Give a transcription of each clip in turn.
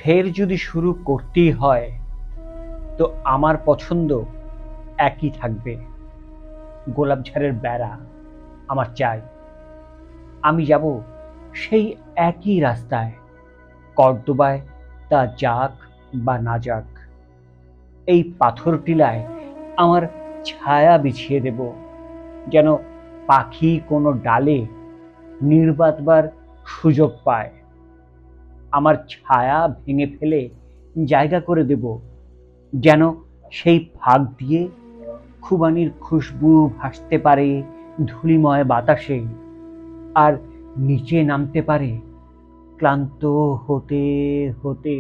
ফের যদি শুরু করতেই হয় তো আমার পছন্দ একই থাকবে। গোলাপঝাড়ের বেড়া আমার চাই। আমি যাব সেই একই রাস্তায়, কর্দোবায় তা যাক বা না যাক। এই পাথর টিলায় আমার ছায়া বিছিয়ে দেব, যেন পাখি কোনো ডালে নির্বাতবার সুযোগ পায়। আমার ছায়া ভেঙে ফেলে জায়গা করে দেব, যেন সেই ফাঁক দিয়ে খুবানির খুশবু ভাসতে পারে ধূলিময় বাতাসে, আর নিচে নামতে পারে ক্লান্ত হতে হতে।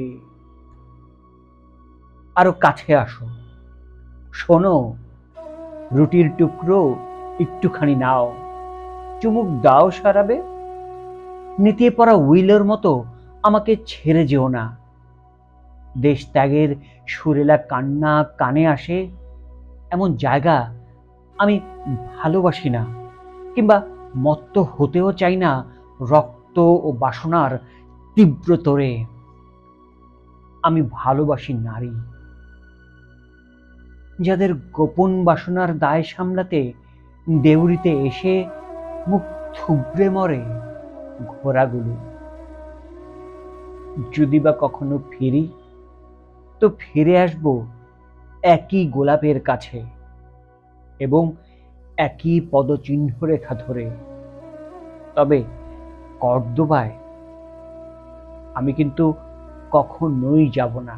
আরো কাছে আসো, শোনো, রুটির টুকরো একটুখানি নাও, চুমুক দাও সারাবে। নেতিয়ে পড়া উইলের মতো আমাকে ছেড়ে যেও না। দেশ ত্যাগের সুরেলা কান্না কানে আসে এমন জায়গা আমি ভালোবাসি না, কিংবা মত্ত হতেও চাই না রক্ত ও বাসনার তীব্র তোরে। আমি ভালোবাসি নারী, যাদের গোপন বাসনার দায় সামলাতে দেউড়িতে এসে মুখ থুবড়ে মরে ঘোড়াগুলো। যদি বা কখনো ফিরি, তো ফিরে আসব একই গোলাপের কাছে এবং একই পদচিহ্ন রেখা ধরে। তবে কর্দোবায় আমি কিন্তু কখনোই যাব না।